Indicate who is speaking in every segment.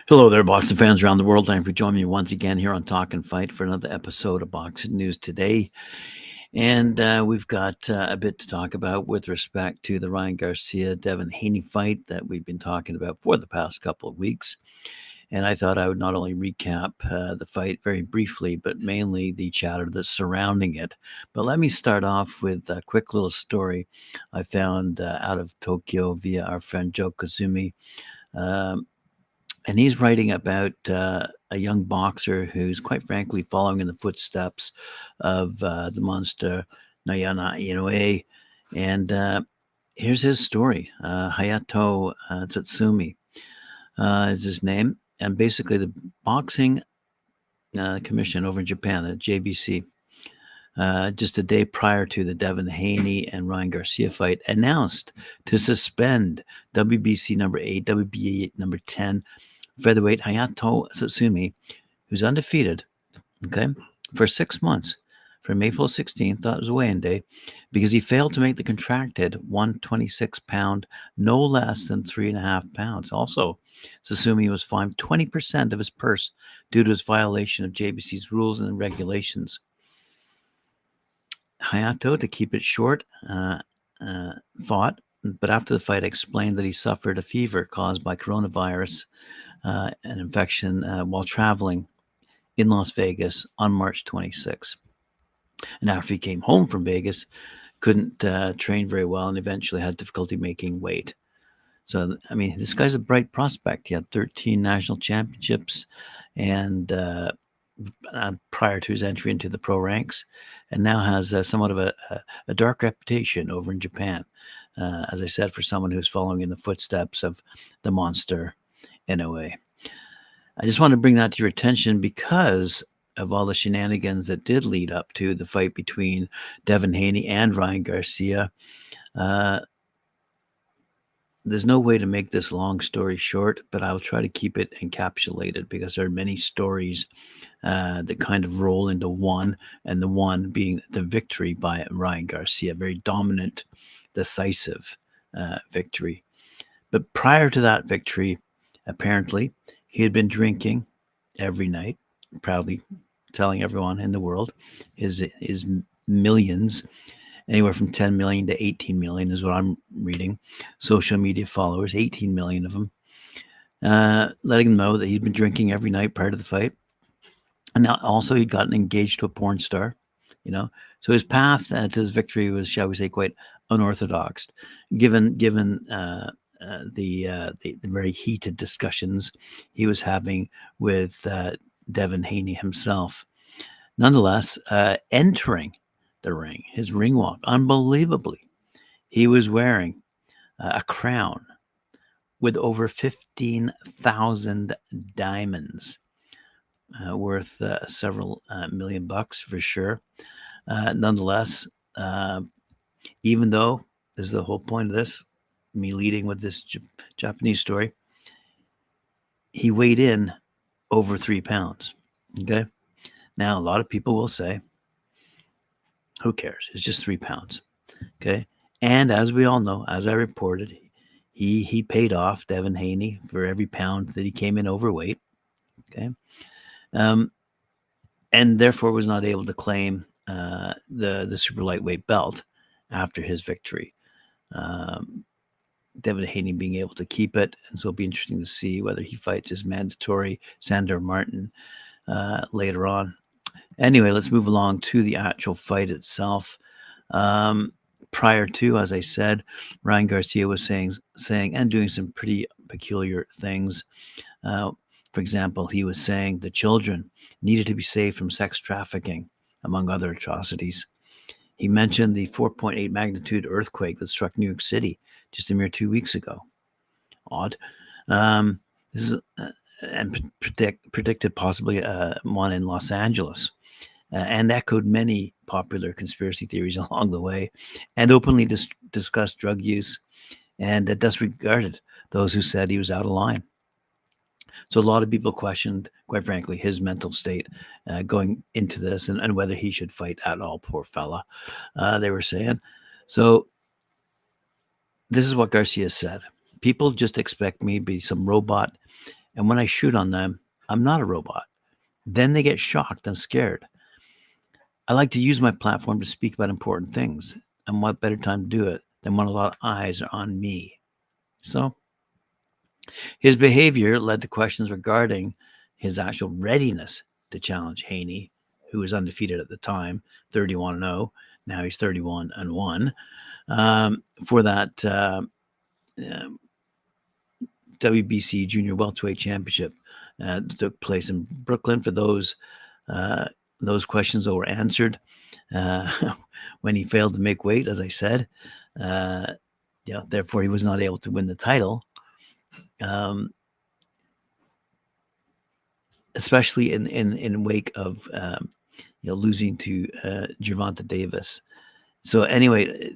Speaker 1: Hello there, boxing fans around the world. Thank you for joining me once again here on Talkin Fight for another episode of Boxing News Today. And we've got a bit to talk about with respect to the Ryan Garcia Devin Haney fight that we've been talking about for the past couple of weeks. And I thought I would not only recap the fight very briefly, but mainly the chatter that's surrounding it. But let me start off with a quick little story I found out of Tokyo via our friend Joe Kazumi. Um, and he's writing about a young boxer who's, quite frankly, following in the footsteps of the monster Nayana Inoue. And here's his story. Hayato Tsutsumi is his name. And basically, the boxing commission over in Japan, the JBC, just a day prior to the Devin Haney and Ryan Garcia fight, announced to suspend WBC number 8, WBA number 10, featherweight Hayato Tsutsumi, who's undefeated, okay, for 6 months from April 16th, that was a weigh-in day, because he failed to make the contracted 126-pound, no less than 3.5 pounds. Also, Tsutsumi was fined 20% of his purse due to his violation of JBC's rules and regulations. Hayato, to keep it short, fought, but after the fight explained that he suffered a fever caused by coronavirus, an infection while traveling in Las Vegas on March 26. And after he came home from Vegas, couldn't train very well and eventually had difficulty making weight. So, I mean, this guy's a bright prospect. He had 13 national championships and prior to his entry into the pro ranks, and now has somewhat of a dark reputation over in Japan. As I said, for someone who's following in the footsteps of the monster Inoue. I just want to bring that to your attention because of all the shenanigans that did lead up to the fight between Devin Haney and Ryan Garcia. There's no way to make this long story short, but I'll try to keep it encapsulated because there are many stories that kind of roll into one, and the one being the victory by Ryan Garcia, very dominant, decisive victory. But prior to that victory, apparently, he had been drinking every night, proudly telling everyone in the world his millions, anywhere from 10 million to 18 million is what I'm reading, social media followers, 18 million of them, letting them know that he'd been drinking every night prior to the fight. And now also he'd gotten engaged to a porn star, So his path to his victory was, shall we say, quite unorthodox, given the very heated discussions he was having with Devin Haney himself. Nonetheless, entering the ring, his ring walk, unbelievably, he was wearing a crown with over 15,000 diamonds, worth several million bucks for sure. Nonetheless, even though this is the whole point of this, me leading with this Japanese story, he weighed in over 3 pounds. Okay. Now, a lot of people will say, who cares? It's just 3 pounds. Okay. And as we all know, as I reported, he paid off Devin Haney for every pound that he came in overweight. Okay. And therefore was not able to claim the super lightweight belt after his victory. Devin Haney being able to keep it, and so it'll be interesting to see whether he fights his mandatory Sandor Martin later on. Anyway, let's move along to the actual fight itself. Prior to, as I said, Ryan Garcia was saying and doing some pretty peculiar things. For example, he was saying the children needed to be saved from sex trafficking, among other atrocities. He mentioned the 4.8 magnitude earthquake that struck New York City just a mere 2 weeks ago. Odd. This is and predicted possibly one in Los Angeles, and echoed many popular conspiracy theories along the way, and openly discussed drug use, and disregarded those who said he was out of line. So a lot of people questioned, quite frankly, his mental state going into this, and whether he should fight at all. Poor fella, they were saying. So this is what Garcia said. People just expect me to be some robot And when I shoot on them, I'm not a robot. Then they get shocked and scared. I like to use my platform to speak about important things. And what better time to do it than when a lot of eyes are on me? So his behavior led to questions regarding his actual readiness to challenge Haney, who was undefeated at the time, 31-0. Now he's 31-1 for that WBC Junior Welterweight Championship that took place in Brooklyn. For those questions that were answered when he failed to make weight, as I said, therefore he was not able to win the title. Especially in wake of losing to Gervonta Davis. So anyway,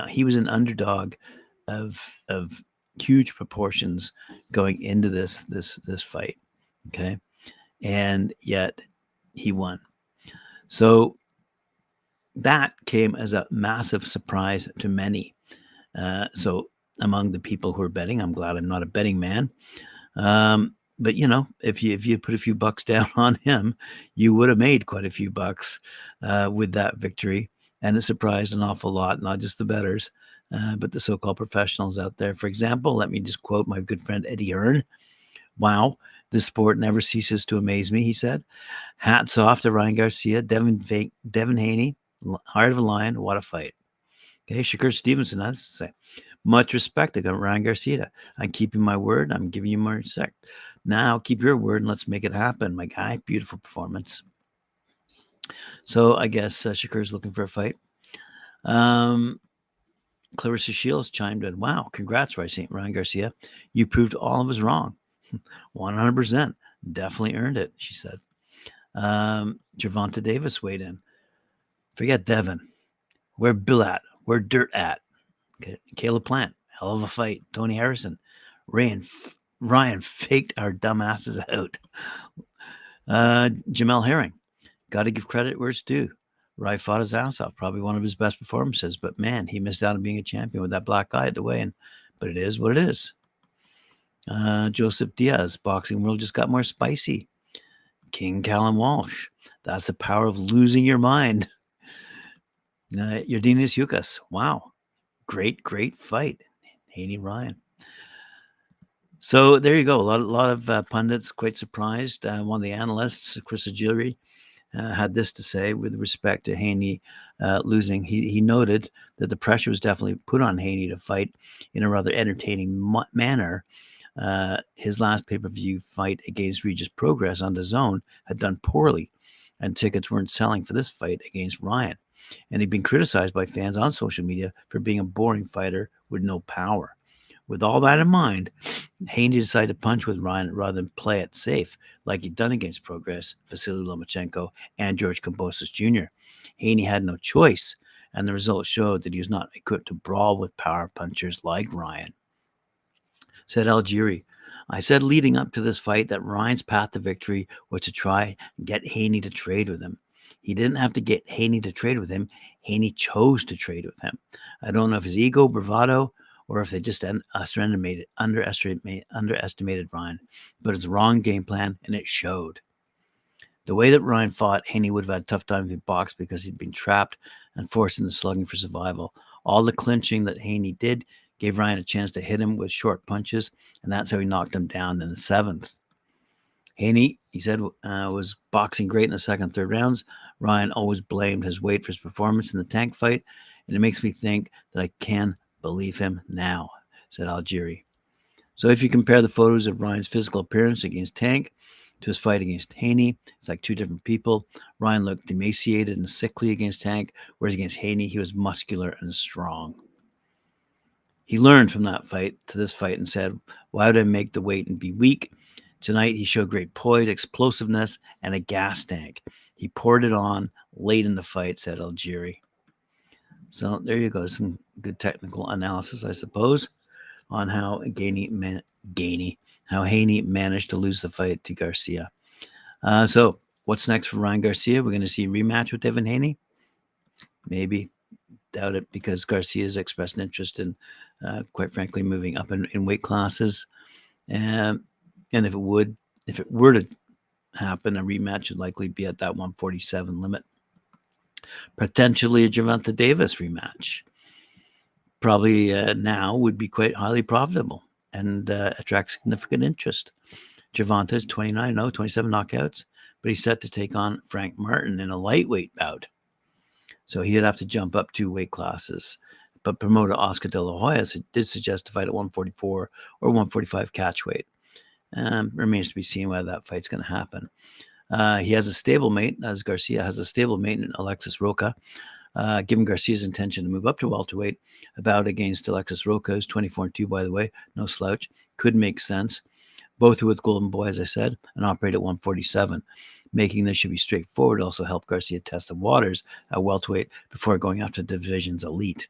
Speaker 1: he was an underdog of huge proportions going into this fight. Okay, and yet he won. So that came as a massive surprise to many. So among the people who are betting, I'm glad I'm not a betting man. But if you put a few bucks down on him, you would have made quite a few bucks with that victory, and it surprised an awful lot, not just the bettors, but the so-called professionals out there. For example, let me just quote my good friend Eddie Hearn. "Wow, this sport never ceases to amaze me," he said. "Hats off to Ryan Garcia, Devin Haney, heart of a lion. What a fight." Okay, Shakur Stevenson has to say, "Much respect to Ryan Garcia. I'm keeping my word. I'm giving you my respect. Now keep your word and let's make it happen, my guy." Beautiful performance. So I guess Shakur's looking for a fight. Clarissa Shields chimed in, "Wow, congrats, Ryan Garcia. You proved all of us wrong. 100%. Definitely earned it," she said. Gervonta Davis weighed in. "Forget Devin. Where Bill at? Where Dirt at?" Okay. Caleb Plant, hell of a fight. Tony Harrison, Ryan faked our dumbasses out. Jamel Herring, got to give credit where it's due. Ryan fought his ass off, probably one of his best performances, but man, he missed out on being a champion with that black eye at the weigh-in. But it is what it is. Joseph Diaz, boxing world just got more spicy. King Callum Walsh, that's the power of losing your mind. Yardinis Yukas, wow, great fight. Haney Ryan. So there you go. A lot of pundits quite surprised. One of the analysts, Chris Agiri, had this to say with respect to Haney losing. He noted that the pressure was definitely put on Haney to fight in a rather entertaining manner. His last pay-per-view fight against Regis Progress on DAZN had done poorly, and tickets weren't selling for this fight against Ryan. And he'd been criticized by fans on social media for being a boring fighter with no power. With all that in mind, Haney decided to punch with Ryan rather than play it safe like he'd done against Progress, Vasily Lomachenko, and George Kambosos Jr. Haney had no choice, and the results showed that he was not equipped to brawl with power punchers like Ryan. Said Algieri, "I said leading up to this fight that Ryan's path to victory was to try and get Haney to trade with him. He didn't have to get Haney to trade with him. Haney chose to trade with him. I don't know if his ego, bravado, or if they just underestimated Ryan, but it's the wrong game plan, and it showed. The way that Ryan fought, Haney would have had a tough time if he boxed because he'd been trapped and forced into slugging for survival. All the clinching that Haney did gave Ryan a chance to hit him with short punches, and that's how he knocked him down in the 7th. Haney, he said, was boxing great in the second and third rounds. Ryan always blamed his weight for his performance in the Tank fight, and it makes me think that I can believe him now," said Algieri. So if you compare the photos of Ryan's physical appearance against Tank to his fight against Haney, it's like two different people. Ryan looked emaciated and sickly against Tank, whereas against Haney, he was muscular and strong. He learned from that fight to this fight and said, "Why would I make the weight and be weak? Tonight, he showed great poise, explosiveness, and a gas tank. He poured it on late in the fight," said Algieri. So there you go. Some good technical analysis, I suppose, on how Haney managed to lose the fight to Garcia. So what's next for Ryan Garcia? We're going to see a rematch with Devin Haney? Maybe. Doubt it, because Garcia has expressed an interest in, quite frankly, moving up in weight classes. And if it were to happen, a rematch would likely be at that 147 limit. Potentially a Gervonta Davis rematch. Probably now would be quite highly profitable and attract significant interest. Gervonta is 29-0, 27 knockouts, but he's set to take on Frank Martin in a lightweight bout. So he'd have to jump up 2 weight classes. But promoter Oscar De La Hoya did suggest a fight at 144 or 145 catch weight. Remains to be seen whether that fight's going to happen. He has a stablemate, as Garcia has a stablemate in Alexis Rocha. Given Garcia's intention to move up to welterweight, a bout against Alexis Rocha, who's 24-2, by the way, no slouch, could make sense. Both are with Golden Boy, as I said, and operate at 147. Making this should be straightforward. Also help Garcia test the waters at welterweight before going after the division's elite.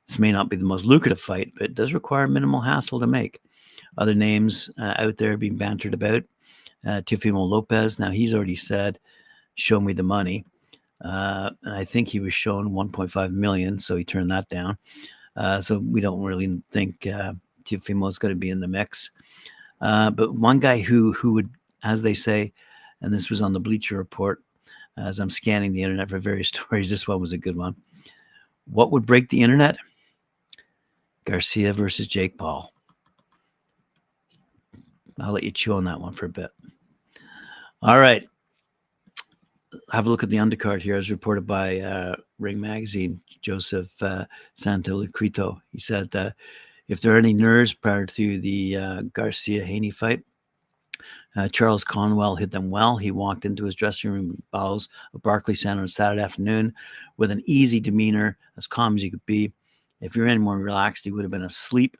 Speaker 1: This may not be the most lucrative fight, but it does require minimal hassle to make. Other names out there being bantered about. Teofimo Lopez. Now, he's already said, show me the money. And I think he was shown 1.5 million, so he turned that down. So we don't really think Teofimo is going to be in the mix. But one guy who would, as they say, and this was on the Bleacher Report, as I'm scanning the internet for various stories, this one was a good one. What would break the internet? Garcia versus Jake Paul. I'll let you chew on that one for a bit. All right. Have a look at the undercard here, as reported by Ring Magazine. Joseph Santoliquito. He said if there are any nerves prior to the Garcia-Haney fight, Charles Conwell hit them well. He walked into his dressing room bowels of Barclays Center on Saturday afternoon with an easy demeanor, as calm as you could be. If you're any more relaxed, he would have been asleep.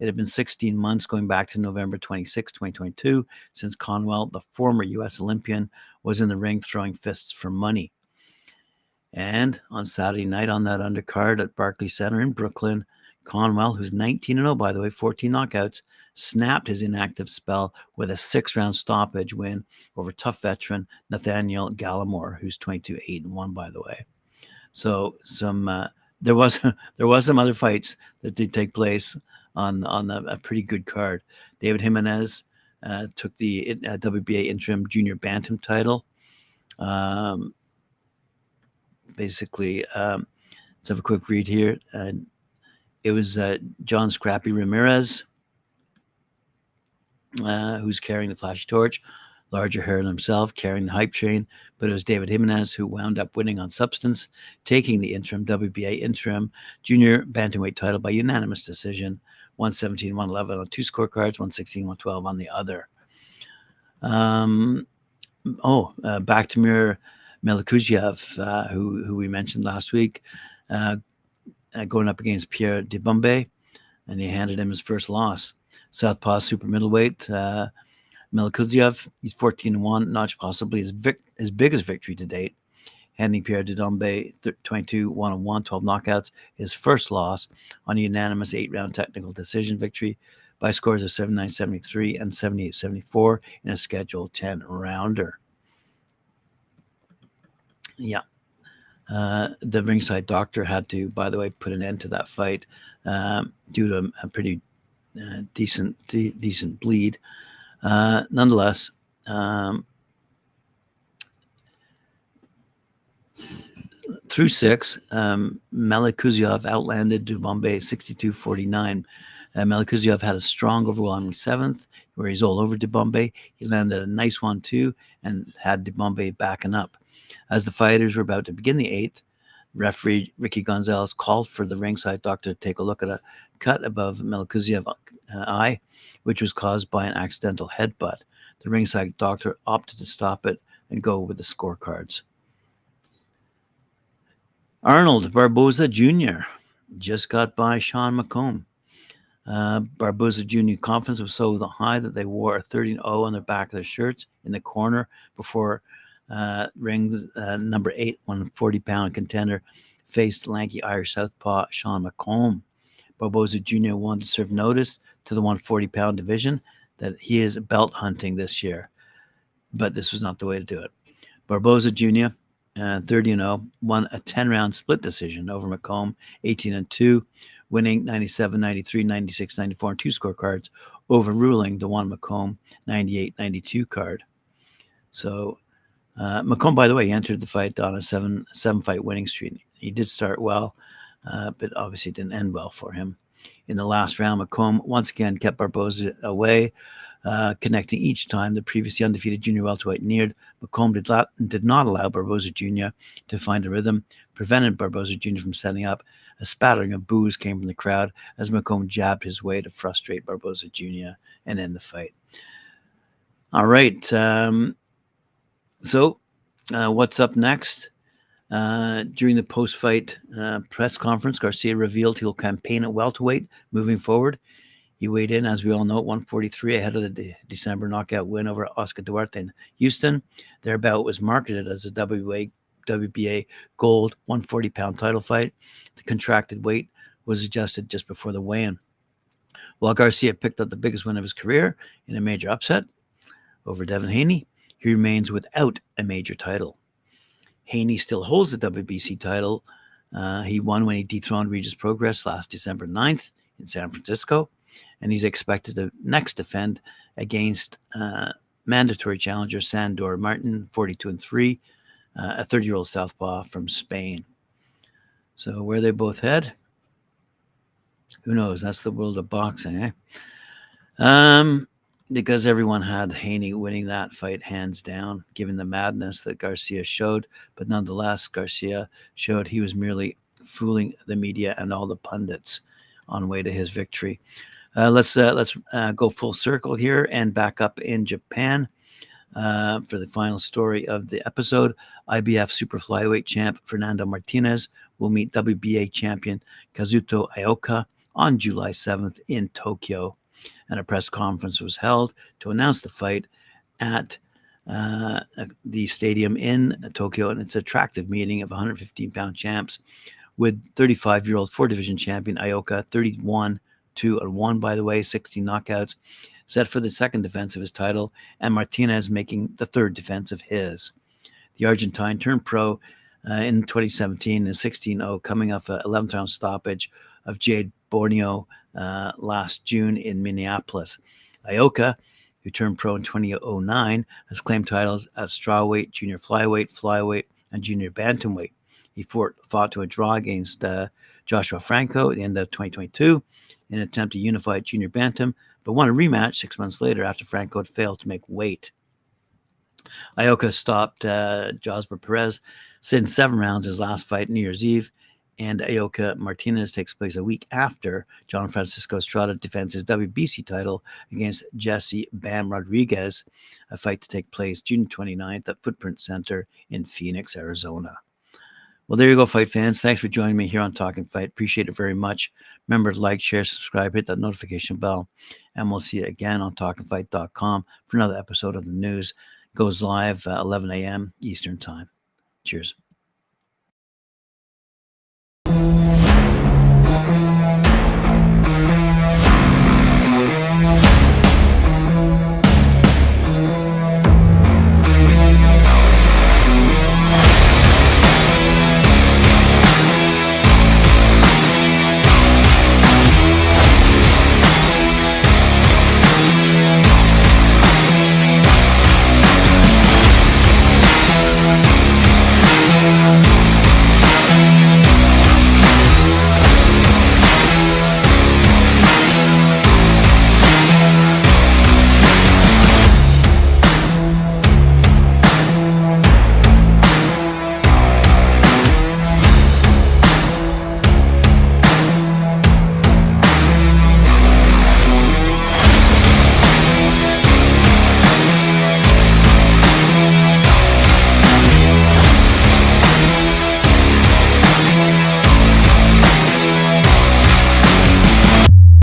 Speaker 1: It had been 16 months, going back to November 26, 2022, since Conwell, the former U.S. Olympian, was in the ring throwing fists for money. And on Saturday night on that undercard at Barclays Center in Brooklyn, Conwell, who's 19-0, by the way, 14 knockouts, snapped his inactive spell with a 6-round stoppage win over tough veteran Nathaniel Gallimore, who's 22-8-1, by the way. So there was some other fights that did take place on a pretty good card. David Jimenez took the WBA interim junior bantam title. Basically, let's have a quick read here. It was John Scrappy Ramirez who's carrying the flashy torch, larger hair than himself, carrying the hype train, but it was David Jimenez who wound up winning on substance, taking the interim WBA interim junior bantamweight title by unanimous decision, 117-111 on 2 scorecards, 116-112 on the other. Bakhtimir Melikuziev, who we mentioned last week, going up against Pierre Dibombe, and he handed him his first loss. Southpaw super middleweight Melikuziev, he's 14-1, notched possibly his biggest victory to date, handing Pierre Dibombe 22-1-1, 12 knockouts, his first loss on a unanimous 8-round technical decision victory by scores of 79-73 and 78-74 in a scheduled 10-rounder. Yeah. The ringside doctor had to, by the way, put an end to that fight due to a pretty decent bleed. Nonetheless, through 6, Melikuziev outlanded Dibombe 62-49. Melikuziev had a strong overwhelming 7th, where he's all over Dibombe. He landed a nice 1-2 and had Dibombe backing up. As the fighters were about to begin the 8th, referee Ricky Gonzalez called for the ringside doctor to take a look at a cut above Melikuziev's eye, which was caused by an accidental headbutt. The ringside doctor opted to stop it and go with the scorecards. Arnold Barboza Jr. just got by Sean McComb. Barboza Jr. confidence was so high that they wore a 30-0 on the back of their shirts in the corner before ring number 8, 140-pound contender, faced lanky Irish southpaw Sean McComb. Barboza Jr. wanted to serve notice to the 140-pound division that he is belt hunting this year, but this was not the way to do it. Barboza Jr., 30-0, won a 10-round split decision over McComb, 18-2, winning 97-93, 96-94 on 2 scorecards overruling the Juan Macomb 98-92 card. So Macomb, by the way, entered the fight on a seven fight winning streak. He did start well, but obviously didn't end well for him. In the last round, Macomb once again kept Barboza away, connecting each time the previously undefeated junior welterweight neared. Macomb did not allow Barboza Jr. to find a rhythm, prevented Barboza Jr. from setting up. A spattering of boos came from the crowd as Macomb jabbed his way to frustrate Barboza Jr. and end the fight. All right. So what's up next? During the post-fight press conference, Garcia revealed he'll campaign at welterweight moving forward. He weighed in, as we all know, at 143 ahead of the December knockout win over Oscar Duarte in Houston. Their bout was marketed as a WBA Gold 140-pound title fight. The contracted weight was adjusted just before the weigh-in. While Garcia picked up the biggest win of his career in a major upset over Devin Haney, he remains without a major title. Haney still holds the WBC title. He won when he dethroned Regis Progress last December 9th in San Francisco, and he's expected to next defend against mandatory challenger Sandor Martin, 42-3, a 30-year-old southpaw from Spain. So where they both head, who knows? That's the world of boxing, because everyone had Haney winning that fight hands down, given the madness that Garcia showed. But nonetheless, Garcia showed he was merely fooling the media and all the pundits on the way to his victory. Let's go full circle here and back up in Japan for the final story of the episode. IBF super flyweight champ Fernando Martinez will meet WBA champion Kazuto Ioka on July 7th in Tokyo. And a press conference was held to announce the fight at the stadium in Tokyo. And it's an attractive meeting of 115-pound champs with 35-year-old four-division champion Ioka, 31-2-1, by the way, 16 knockouts, set for the second defense of his title, and Martinez making the third defense of his. The Argentine turned pro in 2017 in 16-0, coming off an 11th-round stoppage of Jade Borneo last June in Minneapolis. Ioka, who turned pro in 2009, has claimed titles at strawweight, junior flyweight, and junior bantamweight. He fought to a draw against Joshua Franco at the end of 2022 in an attempt to unify junior bantam, but won a rematch 6 months later after Franco had failed to make weight. Ioka stopped Josper Perez in 7 rounds his last fight New Year's Eve, and Ioka Martinez takes place a week after John Francisco Estrada defends his WBC title against Jesse Bam Rodriguez, a fight to take place June 29th at Footprint Center in Phoenix, Arizona. Well, there you go, fight fans. Thanks for joining me here on Talkin Fight. Appreciate it very much. Remember to like, share, subscribe, hit that notification bell, and we'll see you again on talkinfight.com for another episode of the news. Goes live 11 a.m. Eastern Time. Cheers.